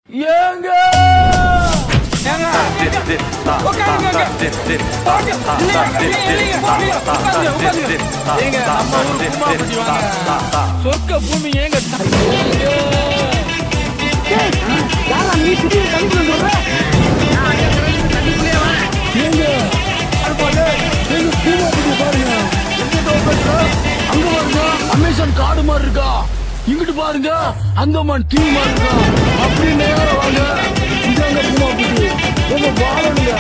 ஏங்க சொர்க்க பூமி ஏங்க அமேசான் காடு மாதிரி இருக்கா, இங்கிட்டு பாருங்க அந்தமான் தீவு மாதிரி இருக்கா. அப்படி நேரம் வாங்க, இதாங்க பூமாபட்டி. உங்க வாழணுங்க,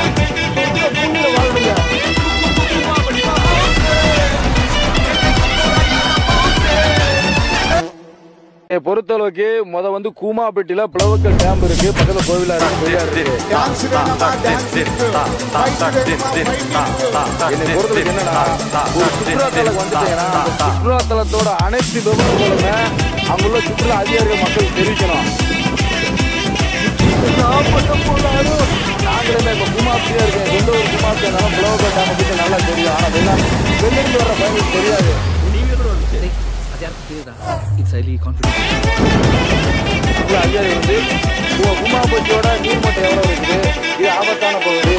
பூமியில வாழணுங்க. பொறுத்தளவுக்கு வந்து கூமாப்பட்டியில பிளவக்கல் டேம் இருக்கு, பக்கத்துல கோவிலா இருக்கு. என்னன்னா ஒரு சுற்றுலாத்தலம் வந்துட்டீங்கன்னா சுற்றுலாத்தலத்தோட அனைத்து விவரங்களுமே அங்குள்ள சுற்றுலா அதிகாரிகள் மக்கள் தெரிவிக்கணும். நாங்களுமே இப்ப கூமாப்பட்டியா இருக்கேன், எந்த ஒரு கூமாப்பட்டியா இருந்தாலும் பிளவக்கல் டேம் பத்தி நல்லா தெரியும். ஆனா வெளியிருந்து வர பயனுக்கு தெரியாது. அதிகாரி வந்து கூமாப்பட்டியோட நீர்மட்டம் எவ்வளவு இருக்குது, இது ஆபத்தான பகுதி,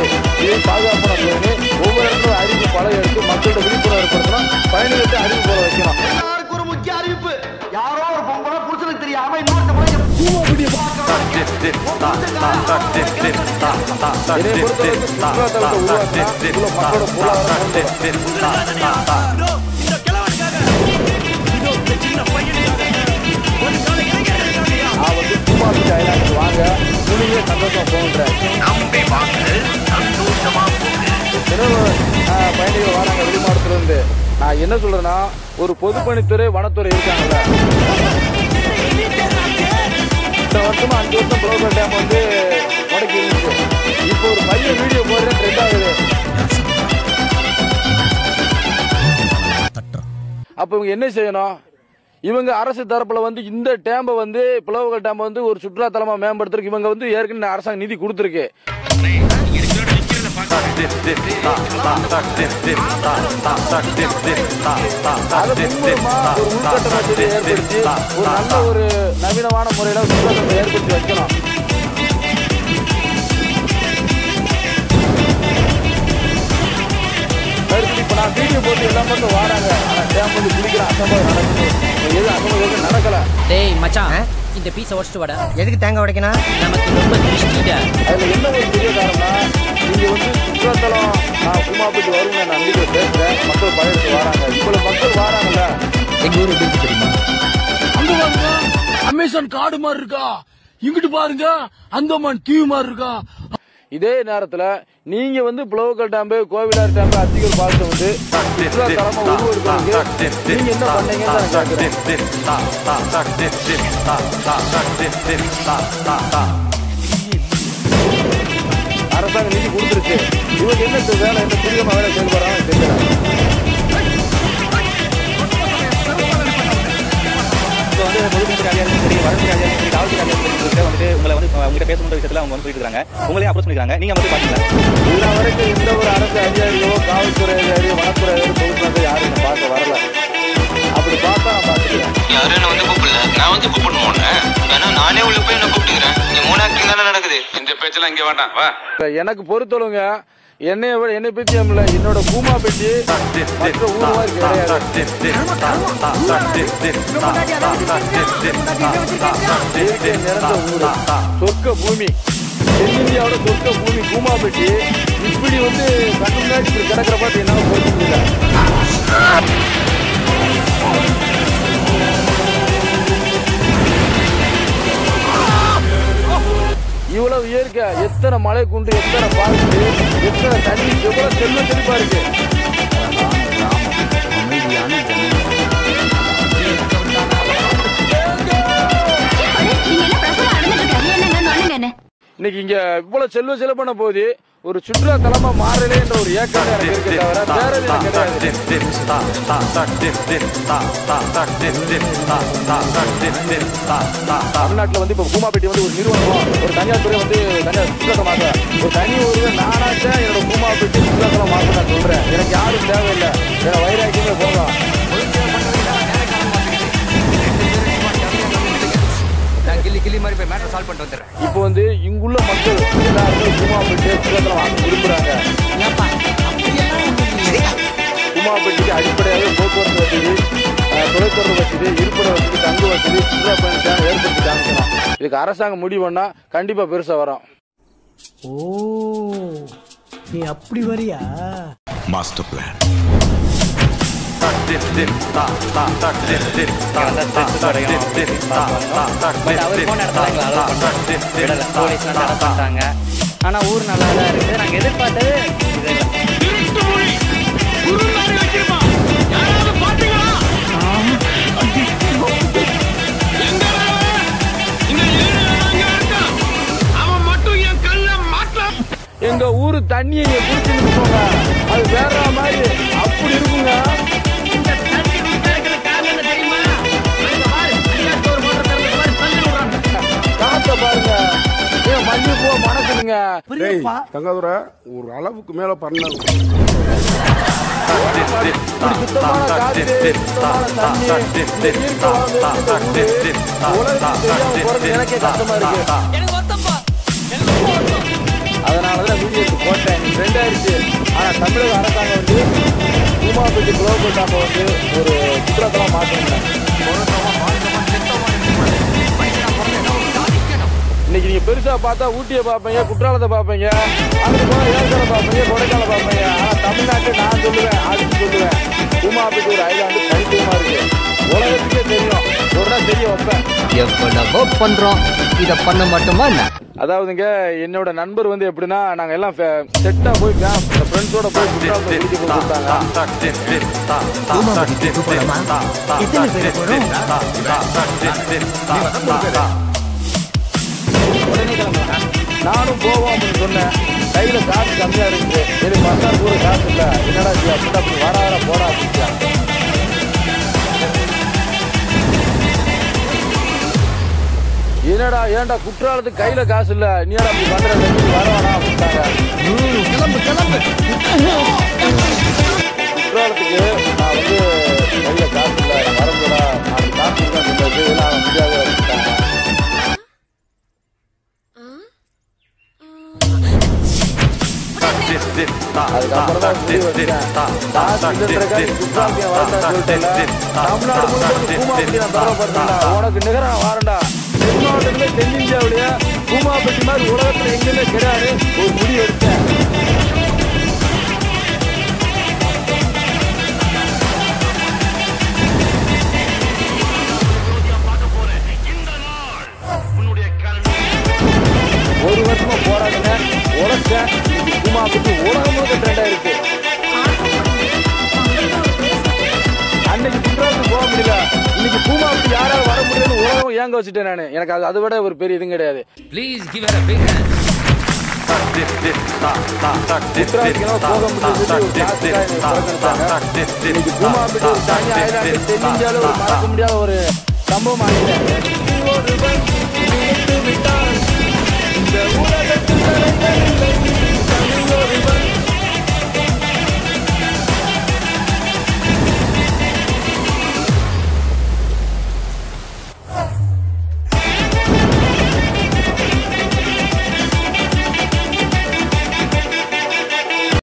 இது பாதுகாப்பான பகுதி, ஒவ்வொரு இடத்துல அறிவிப்பு பல எடுத்து மக்களோட விழிப்புணர்வு ஏற்படுத்தணும். பயணிகளுக்கு அறிவிப்பு போல வைக்கணும். ஒரு முக்கிய அறிவிப்பு, யாரோ ஒரு பொம்பளை புருஷனுக்கு தெரியாம இன்னொரு மக்களோட பொருளாதாரம் கூமாப்பட்டி ஐலாண்டுக்கு வாங்க, துணியே சந்தோஷமா போகின்றேன். பயணிகள் வராங்க வெளி மாவட்டத்துல இருந்து. நான் என்ன சொல்றேன்னா, ஒரு பொதுப்பணித்துறை வனத்துறை இருக்காங்கல்ல, இந்த வருஷமா 5 வருஷம் பிளவக்கல் டேம் வந்து முடக்கி இருந்துச்சு. இப்போ ஒரு பையன் வீடியோ போடுறேன், ட்ரெண்ட் ஆகுது. அப்ப இவங்க என்ன செய்யணும்? இவங்க அரசு தரப்புல வந்து இந்த டேம்பை வந்து பிளவக்கல் டேம்பை வந்து ஒரு சுற்றுலா தலமா மேம்படுத்துறதுக்கு இவங்க வந்து ஏற்கனவே அரசாங்கம் நிதி கொடுத்துருக்கு. அது முன்மூலமா ஒரு உள்கட்ட வசதியை ஏற்படுத்தி ஒரு நல்ல ஒரு நவீனமான முறையில சுற்றுலாத்தலத்தை ஏற்படுத்தி வைக்கணும். இப்ப நான் வீடியோ போட்டு எல்லாம் வந்து வராங்க, ஆனா டேம் வந்து குடிக்கிற அசம்பாவிதம் நடக்குது. எது அசம்பாவிதம் நடக்கல. டேய் மச்சான், இந்த பீஸை உடைச்சிட்டு வாடா. எதுக்கு தேங்காய் உடைக்கணும்? நமக்கு ரொம்ப திருஷ்டிடா. அதுல என்ன ஒரு பெரிய காரணம்னா, நீங்க வந்து சுற்றுலாத்தலம் நான் கூமாப்பட்டி வருங்க நம்பிக்கை பேசுறேன், மக்கள் பழைய வராங்க. இவ்வளவு மக்கள் வராங்கல்ல, எங்க ஊர் எப்படி தெரியுமா? அங்க பாருங்க அமேசான் காடு மாதிரி இருக்கா, இங்கிட்டு பாருங்க அந்தமான் தீவு மாதிரி இருக்கா. இதே நேரத்துல நீங்க வந்து பிளவக்கல் டேம்பு, கோவிலார் டேம்பு, அத்திகர் பாலத்தை வந்து சுற்றுலா தலமா உருவெடுக்கிறதுக்கு நீங்க என்ன பண்ணீங்கன்னு அரசாங்கம் நிதி கொடுத்துருச்சு. இவங்க என்ன வேலை, என்ன துரிதமா வேலை செயல்படுறாங்க தெரியல. வந்து பொதுப்பணித்துறை அதிகாரிகளும் சரி, வனத்துறை அதிகாரிகளும் சரி, காவல்துறை அதிகாரிகளும் வந்துட்டு உங்களை வந்து உங்ககிட்ட பேசணுன்ற விஷயத்துல அவங்க வந்து போயிட்டு இருக்காங்க. உங்களையும் அப்ரோச் பண்ணிருக்காங்க. நீங்க வந்து பாத்தீங்களா? இதுல வரைக்கும் எந்த ஒரு அரசு அதிகாரியோ, காவல்துறை அதிகாரியோ, வனத்துறை அதிகாரி, பொதுமக்கள் யாரும் பார்க்க வரல. அப்படி பார்த்தா நான் பாத்துக்கிறேன். யாரும் என்ன வந்து கூப்பிடல, நான் வந்து கூப்பிடணும். ஏன்னா நானே உள்ள போய் என்ன கூப்பிட்டுக்கிறேன். இங்க 3 ஆக்டிங் தானே நடக்குது. இந்த பேச்செல்லாம் இங்க வேண்டாம். வா. எனக்கு பொறுத்தவங்க என்னை பத்தி இல்ல, என்னோட கூமாப்பட்டி மற்ற ஊர் மாதிரி கிடையாது. நிறைந்த ஊரு, சொர்க்க பூமி, தென்னிந்தியாவோட சொர்க்க பூமி கூமாப்பட்டி. இப்படி வந்து கண்ணு முன்னாடி இப்படி கிடக்கிற பார்த்து என்னால போக முடியல. இவ்வளவு இயற்கை, எத்தனை மலை குண்டு, எத்தனை பார்க்கு, எத்தனை தண்ணி, எவ்வளவு செல்வ செழிப்பா இருக்கு. இன்னைக்கு இங்க இவ்வளவு செல்வ செழிப்பான போது ஒரு சுற்றுலா தலமா மாறலே என்ற ஒரு ஏக்கம் எனக்கு இருக்கு, தவிர வேற எதுவும் கிடையாது. தமிழ்நாட்டுல வந்து இப்ப கூமாப்பட்டி வந்து ஒரு நிறுவனம், ஒரு தனியார் துறை வந்து தனியார் சுற்றுலாத்தலமாக ஒரு தனி ஒரு நானாச்சா என்னோட கூமாப்பட்டி சுற்றுலாத்தலமாக நான் சொல்றேன். எனக்கு யாரும் தேவையில்லை, என் வைராக்கியமே போகலாம். கிளி மாதிரி போய் மேட்டர் சால்வ் பண்ணிட்டு வந்துடுறேன். இப்போ வந்து இங்குள்ள மக்கள் எல்லாருமே குமாம்பட்டி சுதந்திரம் வாங்க விரும்புறாங்க. குமாம்பட்டிக்கு அடிப்படையாக போக்குவரத்து வசதி, தொலைத்தொடர்பு வசதி, இருப்பிட வசதி, தங்கு வசதி, சுற்றுலா பயணிக்கான ஏற்படுத்தி காமிக்கணும். இதுக்கு அரசாங்கம் முடிவுன்னா கண்டிப்பா பெருசா வரும். ஓ, நீ அப்படி வரியா? Master plan. ஆனா ஊர் நல்லா தான் இருக்கு. நாங்க எதிர்பார்த்தது எங்க ஊரு தண்ணியை குடிச்சுன்னு போங்க, அது வேற மாதிரி அப்படி இருக்குங்க. காத்த பாருங்க, மல்லி பூ மணக்குதுங்க. தங்கதுரை ஒரு அளவுக்கு மேல பண்ண சுத்தமான காத்து, சுத்தமான தண்ணி, எனக்கே கஷ்டமா இருக்கு. அதனாலதான் வீடியோக்கு போட்டேன். ட்ரெண்ட் ஆயிடுச்சு. ஆனா தமிழக அரசாங்கம் வந்து குமாம்பட்டி குளோபல் டாப்பை வந்து ஒரு சுற்றுலாத்தலமா மாற்றணும். இன்னைக்கு நீங்க பெருசா பார்த்தா ஊட்டியை பார்ப்பீங்க, குற்றாலத்தை பார்ப்பீங்க, அதுக்கு போன ஏற்காடு பார்ப்பீங்க, கொடைக்கானல் பார்ப்பீங்க. ஆனா தமிழ்நாட்டு நான் சொல்லுவேன், அதுக்கு சொல்லுவேன், குமாம்பட்டி ஒரு ஐலாண்டு தனித்துவமா இருக்கு. உலகத்துக்கே தெரியும். ஒரு நாள் தெரிய வைப்பேன். எவ்வளவோ பண்றோம், இத பண்ண மட்டுமா என்ன? அதாவதுங்க, என்னோட நண்பர் வந்து எப்படின்னா, நாங்க எல்லாம் செட்டா போய் ஃப்ரெண்ட்ஸோட போய் குற்றாலத்தை குளிக்க கொடுத்தாங்க. நானும் போவோம் அப்படின்னு சொன்னேன். கையில காசு கம்மியா இருக்கு. சரி, பஸ்ஸார் கூட காசு இல்ல, என்னடா அப்படி வர வர போடா அப்படின்ட்டு. என்னடா ஏன்டா குற்றாலத்துக்கு கையில காசு இல்ல, நீ அப்படி பண்ற, வர வேணாம் அப்படின்ட்டாங்க. குற்றாலத்துக்கு நான் வந்து கையில காசு இல்ல, நான் வரக்கூடா, நான் காசு இல்ல சொன்னது நான் முடியாது அப்படின்ட்டாங்க. அதுக்கப்புறம் தான் முடிவு வச்சேன். காசு இல்லைன்றக்காக குற்றாலத்துக்கு வரேன் சொல்லிட்டேன். தமிழ்நாடு முழுக்க குமாம்பட்டி நான் தரப்படுறேன்டா, உனக்கு நிகர நான் வரேன்டா. தென்மாவட்டத்துல தென்னிந்தியாவிலேயே குமாம்பட்டி மாதிரி உலகத்துல எங்கேயுமே கிடையாது ஒரு முடிவு எடுத்தேன். ஒரு வருஷமா போராடினேன், உழைச்சேன். இன்னைக்கு குமாம்பட்டி உலகம் முழுக்க ட்ரெண்ட் ஆயிருக்கு. அன்னைக்கு குற்றாலத்துக்கு போக முடியல, இன்னைக்கு குமாம்பட்டி யாராவது வர முடியும்னு உலகம் ஏங்க வச்சுட்டேன் நானு. எனக்கு அதை விட ஒரு பெரிய இதுவும் கிடையாது. போக முடியாது. இன்னைக்கு குமாம்பட்டி ஒரு தனி ஐலாண்டு, தென்னிந்தியாவில் ஒரு மறக்க முடியாத ஒரு சம்பவம் ஆகிட்டேன். இந்த உலகத்தில்